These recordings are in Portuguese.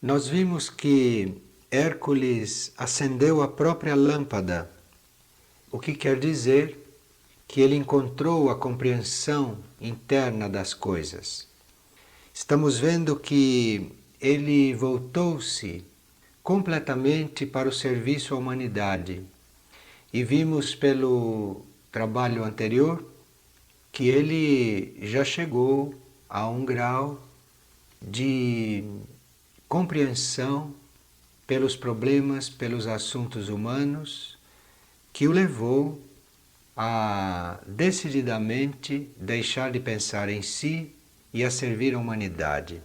Nós vimos que Hércules acendeu a própria lâmpada, o que quer dizer que ele encontrou a compreensão interna das coisas. Estamos vendo que ele voltou-se completamente para o serviço à humanidade. E vimos pelo trabalho anterior que ele já chegou a um grau de compreensão pelos problemas, pelos assuntos humanos, que o levou a decididamente deixar de pensar em si e a servir a humanidade.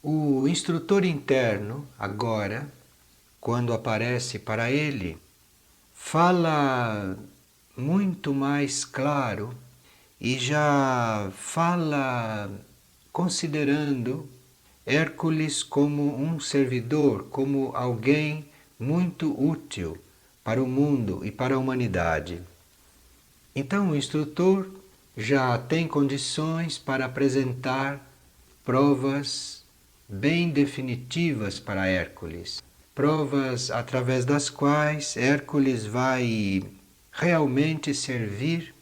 O instrutor interno, agora, quando aparece para ele, fala muito mais claro e já fala considerando Hércules como um servidor, como alguém muito útil para o mundo e para a humanidade. Então o instrutor já tem condições para apresentar provas bem definitivas para Hércules. Provas através das quais Hércules vai realmente servir,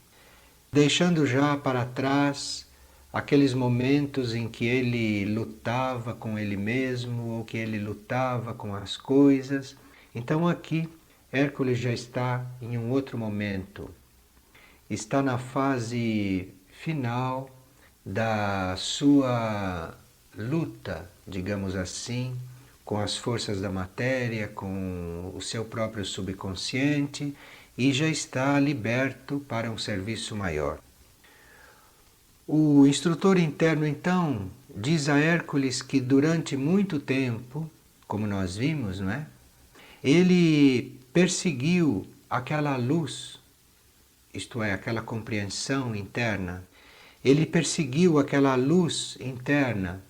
deixando já para trás aqueles momentos em que ele lutava com ele mesmo ou que ele lutava com as coisas. Então aqui Hércules já está em um outro momento. Está na fase final da sua luta, digamos assim, com as forças da matéria, com o seu próprio subconsciente, e já está liberto para um serviço maior. O instrutor interno, então, diz a Hércules que durante muito tempo, como nós vimos, não é? Ele perseguiu aquela luz, isto é, aquela compreensão interna. Ele perseguiu aquela luz interna,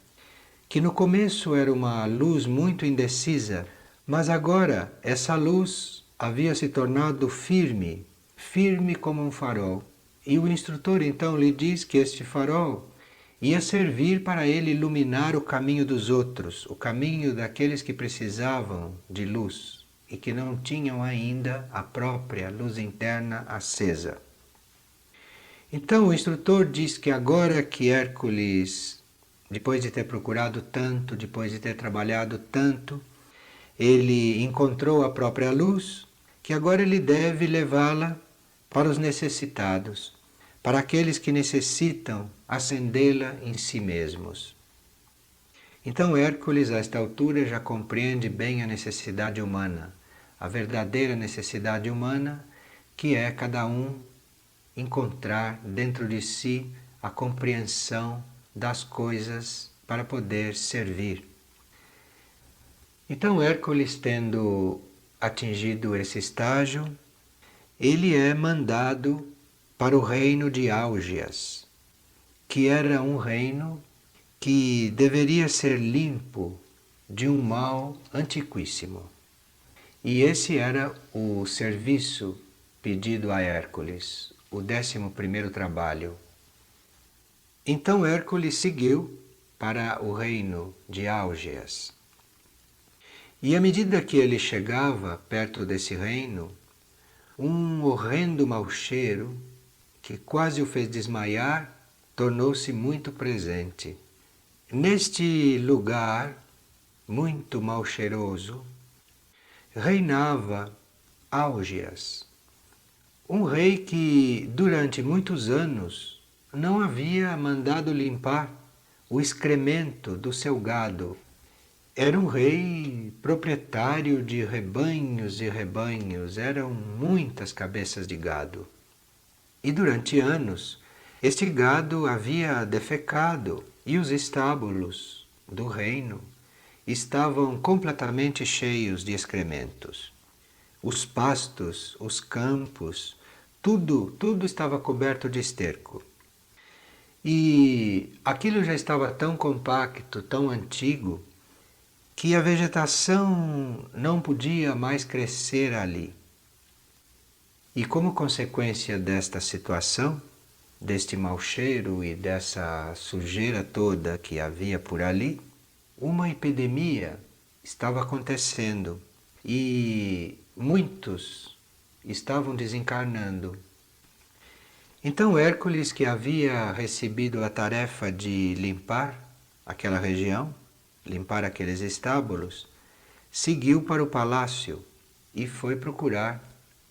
que no começo era uma luz muito indecisa, mas agora essa luz havia se tornado firme, firme como um farol. E o instrutor então lhe diz que este farol ia servir para ele iluminar o caminho dos outros, o caminho daqueles que precisavam de luz e que não tinham ainda a própria luz interna acesa. Então o instrutor diz que agora que Hércules, depois de ter procurado tanto, depois de ter trabalhado tanto, ele encontrou a própria luz, que agora ele deve levá-la para os necessitados, para aqueles que necessitam acendê-la em si mesmos. Então Hércules, a esta altura, já compreende bem a necessidade humana, a verdadeira necessidade humana, que é cada um encontrar dentro de si a compreensão das coisas para poder servir. Então Hércules, tendo atingido esse estágio, ele é mandado para o reino de Álgias, que era um reino que deveria ser limpo de um mal antiquíssimo. E esse era o serviço pedido a Hércules, o 11º trabalho. Então Hércules seguiu para o reino de Álgias. E à medida que ele chegava perto desse reino, um horrendo mau cheiro, que quase o fez desmaiar, tornou-se muito presente. Neste lugar muito mal cheiroso, reinava Álgias, um rei que durante muitos anos não havia mandado limpar o excremento do seu gado. Era um rei proprietário de rebanhos e rebanhos, eram muitas cabeças de gado. E durante anos, este gado havia defecado e os estábulos do reino estavam completamente cheios de excrementos. Os pastos, os campos, tudo estava coberto de esterco. E aquilo já estava tão compacto, tão antigo, que a vegetação não podia mais crescer ali. E como consequência desta situação, deste mau cheiro e dessa sujeira toda que havia por ali, uma epidemia estava acontecendo e muitos estavam desencarnando. Então Hércules, que havia recebido a tarefa de limpar aquela região, limpar aqueles estábulos, seguiu para o palácio e foi procurar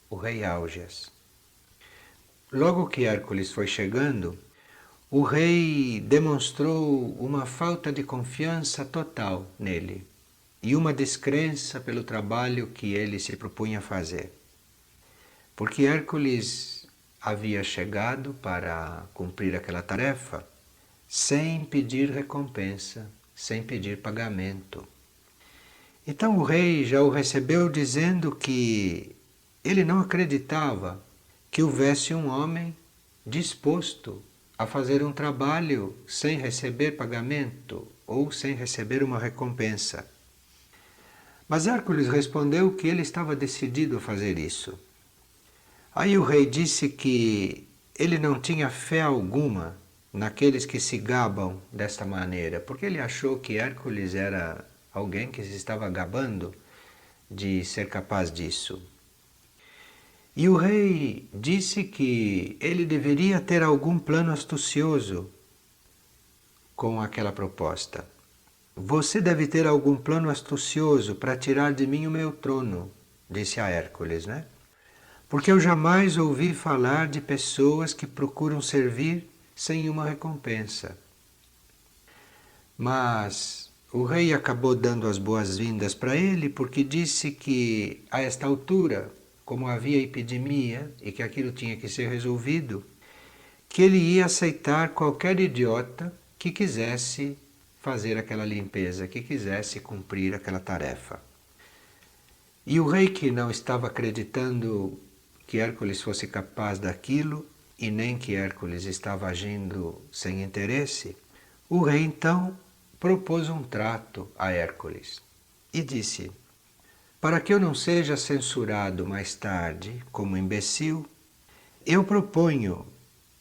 o rei Augeas. Logo que Hércules foi chegando, o rei demonstrou uma falta de confiança total nele e uma descrença pelo trabalho que ele se propunha fazer. Porque Hércules havia chegado para cumprir aquela tarefa sem pedir recompensa, sem pedir pagamento. Então o rei já o recebeu dizendo que ele não acreditava que houvesse um homem disposto a fazer um trabalho sem receber pagamento ou sem receber uma recompensa. Mas Hércules respondeu que ele estava decidido a fazer isso. Aí o rei disse que ele não tinha fé alguma naqueles que se gabam desta maneira, porque ele achou que Hércules era alguém que se estava gabando de ser capaz disso. E o rei disse que ele deveria ter algum plano astucioso com aquela proposta. Você deve ter algum plano astucioso para tirar de mim o meu trono, disse a Hércules, né? Porque eu jamais ouvi falar de pessoas que procuram servir sem uma recompensa. Mas o rei acabou dando as boas-vindas para ele porque disse que a esta altura, como havia epidemia e que aquilo tinha que ser resolvido, que ele ia aceitar qualquer idiota que quisesse fazer aquela limpeza, que quisesse cumprir aquela tarefa. E o rei, que não estava acreditando que Hércules fosse capaz daquilo e nem que Hércules estava agindo sem interesse, o rei então propôs um trato a Hércules e disse: para que eu não seja censurado mais tarde como imbecil, eu proponho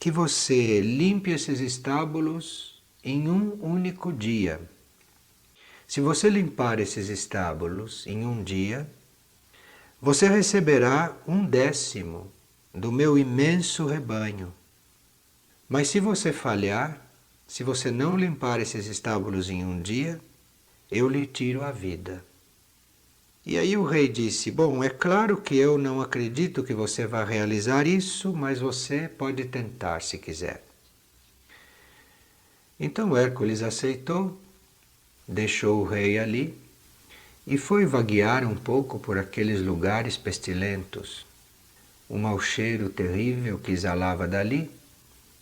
que você limpe esses estábulos em um único dia. Se você limpar esses estábulos em um dia, você receberá 1/10 do meu imenso rebanho. Mas se você falhar, se você não limpar esses estábulos em um dia, eu lhe tiro a vida. E aí o rei disse: bom, é claro que eu não acredito que você vá realizar isso, mas você pode tentar se quiser. Então Hércules aceitou, deixou o rei ali e foi vaguear um pouco por aqueles lugares pestilentos. Um mau cheiro terrível que exalava dali,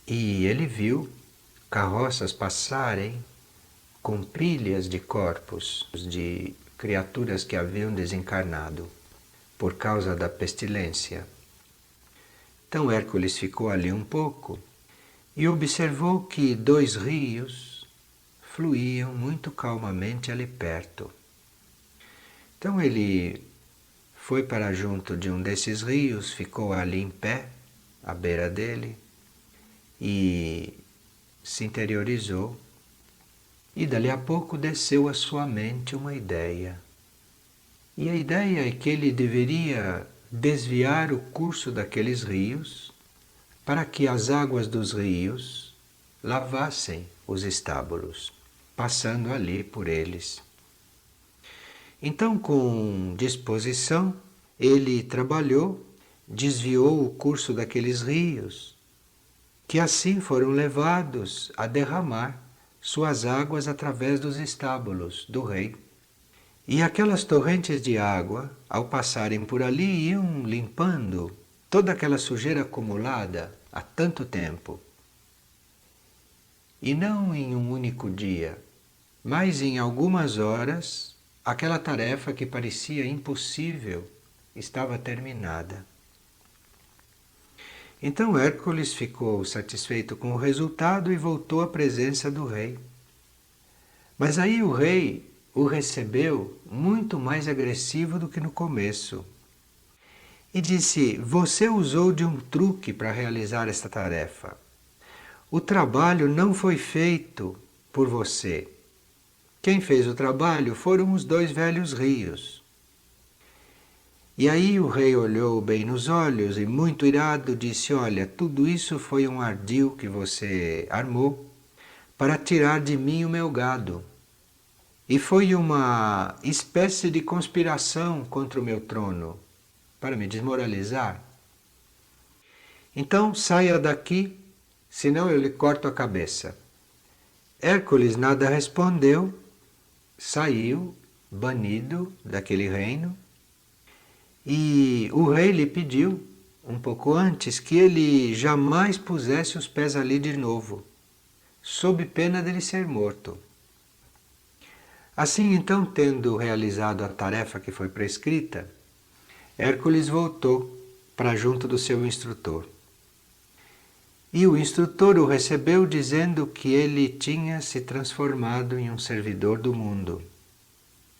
e ele viu carroças passarem com pilhas de corpos de criaturas que haviam desencarnado por causa da pestilência. Então Hércules ficou ali um pouco e observou que 2 rios fluíam muito calmamente ali perto. Então ele foi para junto de um desses rios, ficou ali em pé, à beira dele, e se interiorizou. E dali a pouco desceu à sua mente uma ideia. E a ideia é que ele deveria desviar o curso daqueles rios para que as águas dos rios lavassem os estábulos, passando ali por eles. Então, com disposição, ele trabalhou, desviou o curso daqueles rios, que assim foram levados a derramar suas águas através dos estábulos do rei. E aquelas torrentes de água, ao passarem por ali, iam limpando toda aquela sujeira acumulada há tanto tempo. E não em um único dia, mas em algumas horas, aquela tarefa que parecia impossível estava terminada. Então Hércules ficou satisfeito com o resultado e voltou à presença do rei. Mas aí o rei o recebeu muito mais agressivo do que no começo. E disse: você usou de um truque para realizar esta tarefa. O trabalho não foi feito por você. Quem fez o trabalho foram os 2 velhos rios. E aí o rei olhou bem nos olhos e, muito irado, disse: olha, tudo isso foi um ardil que você armou para tirar de mim o meu gado. E foi uma espécie de conspiração contra o meu trono, para me desmoralizar. Então saia daqui, senão eu lhe corto a cabeça. Hércules nada respondeu, saiu, banido daquele reino, e o rei lhe pediu, um pouco antes, que ele jamais pusesse os pés ali de novo, sob pena dele ser morto. Assim, então, tendo realizado a tarefa que foi prescrita, Hércules voltou para junto do seu instrutor. E o instrutor o recebeu dizendo que ele tinha se transformado em um servidor do mundo.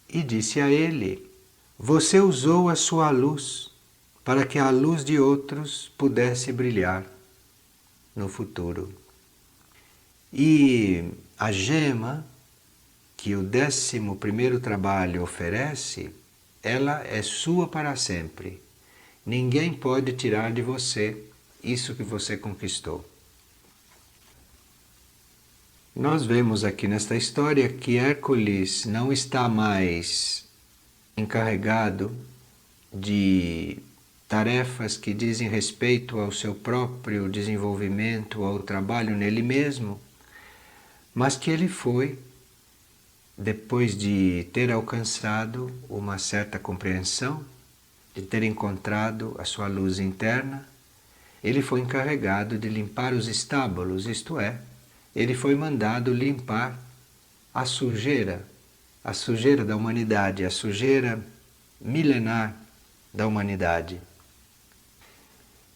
E disse a ele: você usou a sua luz para que a luz de outros pudesse brilhar no futuro. E a gema que o 11º trabalho oferece, ela é sua para sempre. Ninguém pode tirar de você isso que você conquistou. Nós vemos aqui nesta história que Hércules não está mais encarregado de tarefas que dizem respeito ao seu próprio desenvolvimento, ao trabalho nele mesmo, mas que ele foi, depois de ter alcançado uma certa compreensão, de ter encontrado a sua luz interna, ele foi encarregado de limpar os estábulos, isto é, ele foi mandado limpar a sujeira da humanidade, a sujeira milenar da humanidade.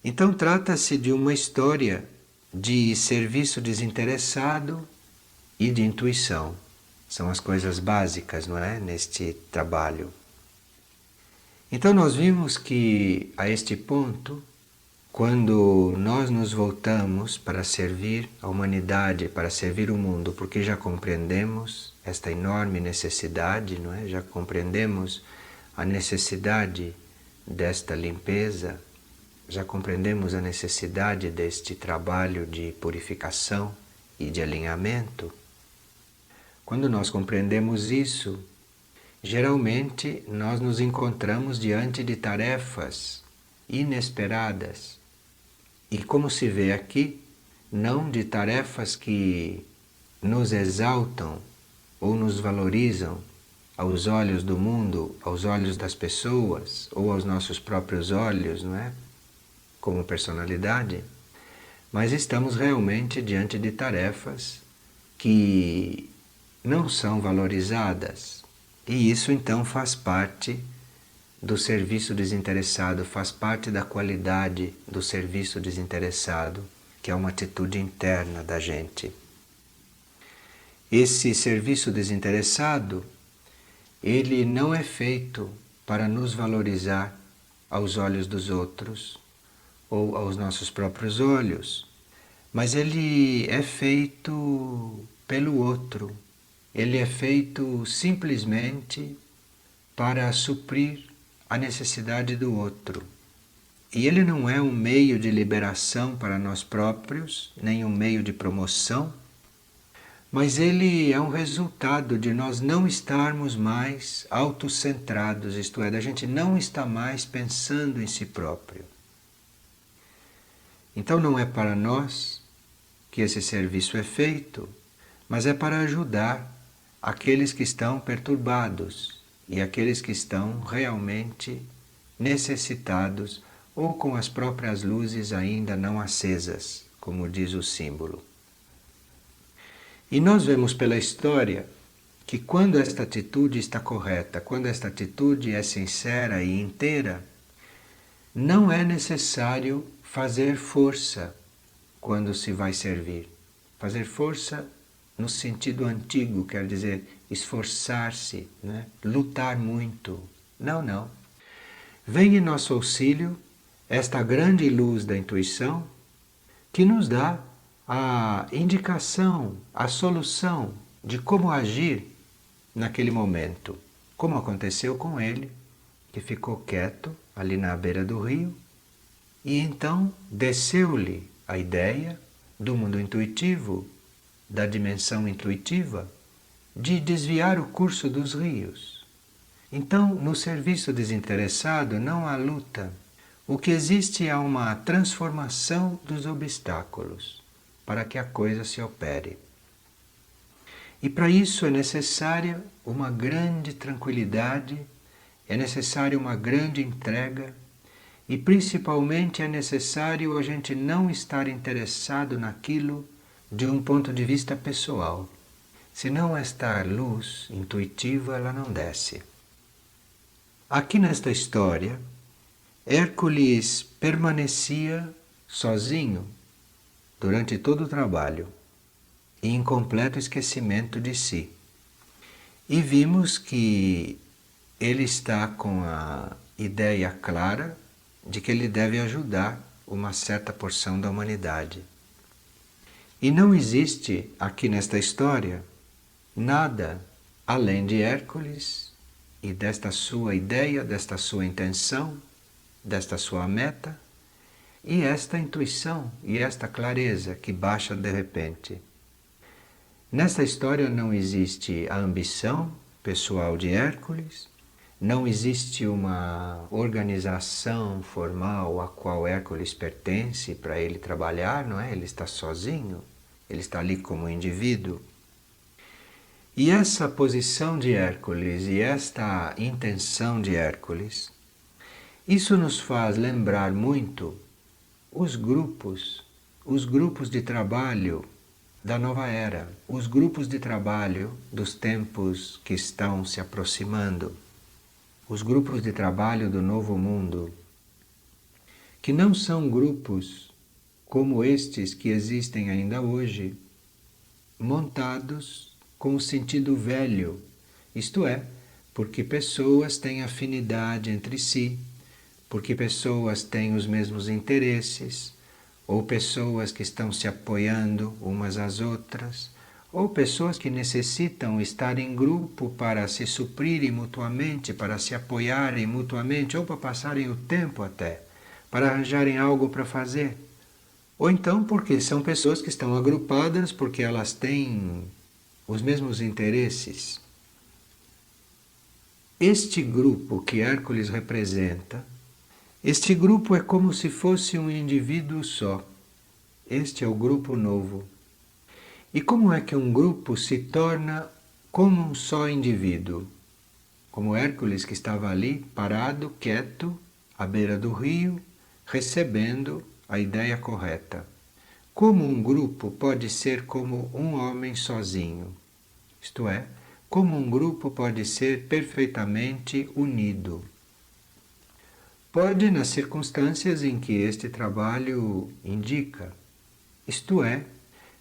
Então trata-se de uma história de serviço desinteressado e de intuição. São as coisas básicas, não é? Neste trabalho. Então nós vimos que a este ponto, quando nós nos voltamos para servir a humanidade, para servir o mundo, porque já compreendemos esta enorme necessidade, não é? Já compreendemos a necessidade desta limpeza, já compreendemos a necessidade deste trabalho de purificação e de alinhamento. Quando nós compreendemos isso, geralmente nós nos encontramos diante de tarefas inesperadas. E como se vê aqui, não de tarefas que nos exaltam ou nos valorizam aos olhos do mundo, aos olhos das pessoas, ou aos nossos próprios olhos, não é? Como personalidade, mas estamos realmente diante de tarefas que não são valorizadas. E isso então faz parte do serviço desinteressado, faz parte da qualidade do serviço desinteressado, que é uma atitude interna da gente. Esse serviço desinteressado, ele não é feito para nos valorizar aos olhos dos outros ou aos nossos próprios olhos, mas ele é feito pelo outro. Ele é feito simplesmente para suprir a necessidade do outro. E ele não é um meio de liberação para nós próprios, nem um meio de promoção, mas ele é um resultado de nós não estarmos mais autocentrados, isto é, da gente não estar mais pensando em si próprio. Então não é para nós que esse serviço é feito, mas é para ajudar aqueles que estão perturbados e aqueles que estão realmente necessitados ou com as próprias luzes ainda não acesas, como diz o símbolo. E nós vemos pela história que quando esta atitude está correta, quando esta atitude é sincera e inteira, não é necessário fazer força quando se vai servir. Fazer força no sentido antigo, quer dizer, esforçar-se, né? Lutar muito. Não, não. Vem em nosso auxílio esta grande luz da intuição que nos dá a indicação, a solução de como agir naquele momento, como aconteceu com ele, que ficou quieto ali na beira do rio, e então desceu-lhe a ideia do mundo intuitivo, da dimensão intuitiva, de desviar o curso dos rios. Então, no serviço desinteressado não há luta. O que existe é uma transformação dos obstáculos para que a coisa se opere. E para isso é necessária uma grande tranquilidade, é necessária uma grande entrega e principalmente é necessário a gente não estar interessado naquilo de um ponto de vista pessoal. Senão esta luz intuitiva ela não desce. Aqui nesta história, Hércules permanecia sozinho durante todo o trabalho e em completo esquecimento de si. E vimos que ele está com a ideia clara de que ele deve ajudar uma certa porção da humanidade. E não existe aqui nesta história nada além de Hércules e desta sua ideia, desta sua intenção, desta sua meta e esta intuição e esta clareza que baixa de repente. Nesta história não existe a ambição pessoal de Hércules, não existe uma organização formal a qual Hércules pertence para ele trabalhar, não é? Ele está sozinho, ele está ali como indivíduo. E essa posição de Hércules e esta intenção de Hércules, isso nos faz lembrar muito os grupos de trabalho da nova era, os grupos de trabalho dos tempos que estão se aproximando, os grupos de trabalho do novo mundo, que não são grupos como estes que existem ainda hoje, montados com o sentido velho, isto é, porque pessoas têm afinidade entre si, porque pessoas têm os mesmos interesses, ou pessoas que estão se apoiando umas às outras, ou pessoas que necessitam estar em grupo para se suprirem mutuamente, para se apoiarem mutuamente, ou para passarem o tempo até, para arranjarem algo para fazer. Ou então porque são pessoas que estão agrupadas porque elas têm os mesmos interesses. Este grupo que Hércules representa, este grupo é como se fosse um indivíduo só. Este é o grupo novo. E como é que um grupo se torna como um só indivíduo? Como Hércules que estava ali, parado, quieto, à beira do rio, recebendo a ideia correta. Como um grupo pode ser como um homem sozinho? Isto é, como um grupo pode ser perfeitamente unido? Pode nas circunstâncias em que este trabalho indica. Isto é,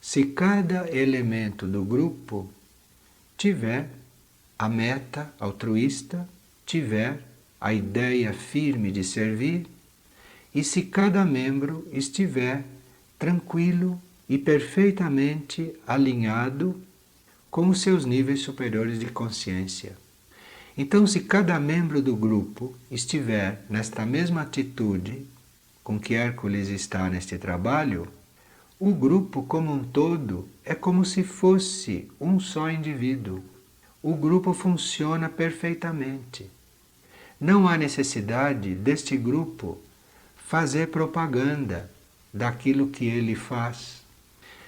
se cada elemento do grupo tiver a meta altruísta, tiver a ideia firme de servir, e se cada membro estiver tranquilo e perfeitamente alinhado com os seus níveis superiores de consciência. Então, se cada membro do grupo estiver nesta mesma atitude com que Hércules está neste trabalho, o grupo como um todo é como se fosse um só indivíduo. O grupo funciona perfeitamente. Não há necessidade deste grupo fazer propaganda daquilo que ele faz.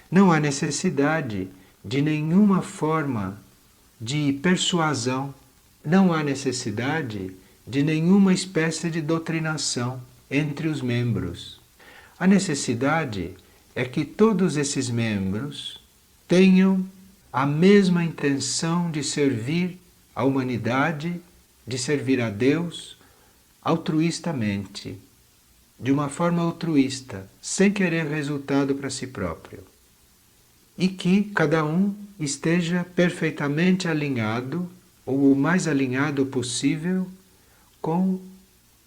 Não há necessidade de nenhuma forma de persuasão. Não há necessidade de nenhuma espécie de doutrinação entre os membros. A necessidade é que todos esses membros tenham a mesma intenção de servir a humanidade, de servir a Deus, altruistamente, de uma forma altruísta, sem querer resultado para si próprio. E que cada um esteja perfeitamente alinhado, ou o mais alinhado possível, com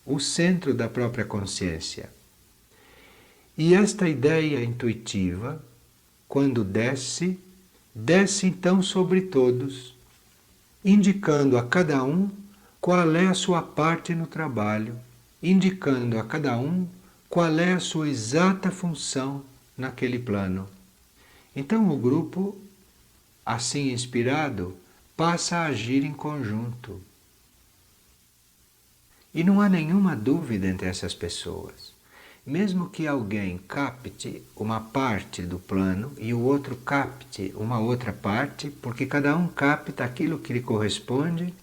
o centro da própria consciência. E esta ideia intuitiva, quando desce, desce então sobre todos. indicando a cada um qual é a sua parte no trabalho, indicando a cada um qual é a sua exata função naquele plano. Então o grupo, assim inspirado, passa a agir em conjunto. E não há nenhuma dúvida entre essas pessoas. Mesmo que alguém capte uma parte do plano e o outro capte uma outra parte, porque cada um capta aquilo que lhe corresponde,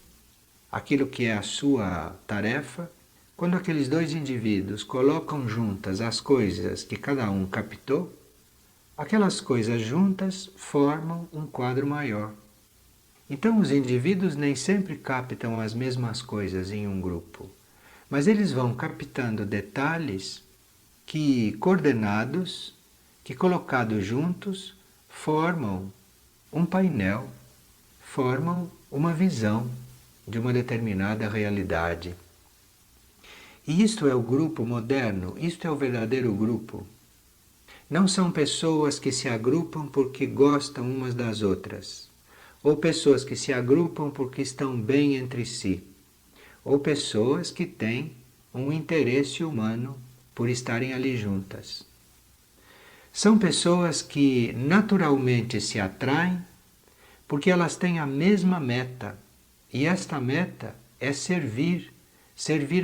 aquilo que é a sua tarefa, quando aqueles dois indivíduos colocam juntas as coisas que cada um captou, aquelas coisas juntas formam um quadro maior. Então os indivíduos nem sempre captam as mesmas coisas em um grupo, mas eles vão captando detalhes que, coordenados, que colocados juntos, formam um painel, formam uma visão de uma determinada realidade. E isto é o grupo moderno, isto é o verdadeiro grupo. Não são pessoas que se agrupam porque gostam umas das outras, ou pessoas que se agrupam porque estão bem entre si, ou pessoas que têm um interesse humano por estarem ali juntas. São pessoas que naturalmente se atraem porque elas têm a mesma meta, e esta meta é servir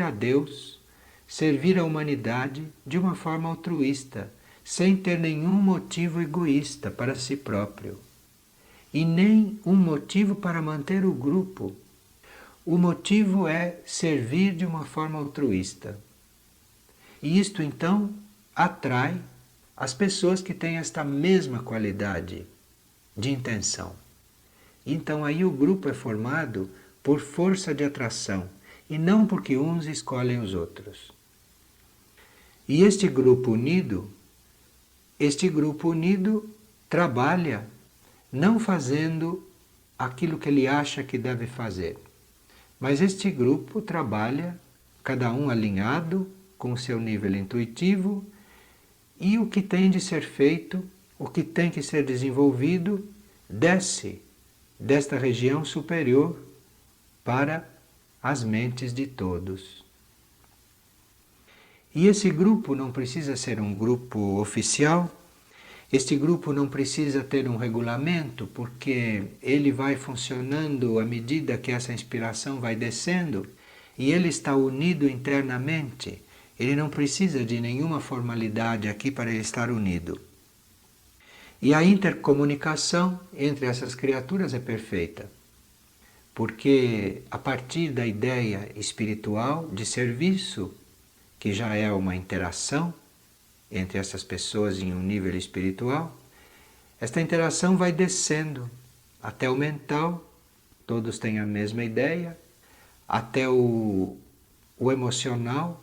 a Deus, servir a humanidade de uma forma altruísta, sem ter nenhum motivo egoísta para si próprio, e nem um motivo para manter o grupo. O motivo é servir de uma forma altruísta. E isto então atrai as pessoas que têm esta mesma qualidade de intenção. Então aí o grupo é formado por força de atração e não porque uns escolhem os outros. E este grupo unido trabalha não fazendo aquilo que ele acha que deve fazer, mas este grupo trabalha, cada um alinhado com o seu nível intuitivo, e o que tem de ser feito, o que tem que ser desenvolvido, desce desta região superior para as mentes de todos. E esse grupo não precisa ser um grupo oficial, este grupo não precisa ter um regulamento, porque ele vai funcionando à medida que essa inspiração vai descendo, e ele está unido internamente. Ele não precisa de nenhuma formalidade aqui para ele estar unido. E a intercomunicação entre essas criaturas é perfeita, porque a partir da ideia espiritual de serviço, que já é uma interação entre essas pessoas em um nível espiritual, esta interação vai descendo até o mental, todos têm a mesma ideia, até o emocional,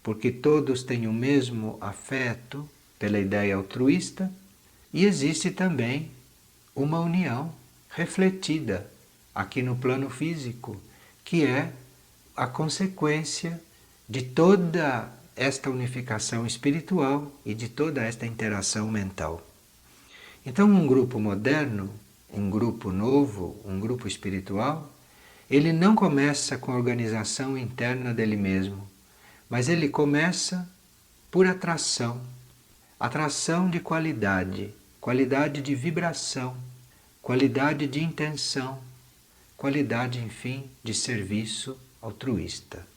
porque todos têm o mesmo afeto pela ideia altruísta, e existe também uma união refletida aqui no plano físico, que é a consequência de toda esta unificação espiritual e de toda esta interação mental. Então um grupo moderno, um grupo novo, um grupo espiritual, ele não começa com a organização interna dele mesmo, mas ele começa por atração, atração de qualidade, qualidade de vibração, qualidade de intenção, qualidade, enfim, de serviço altruísta.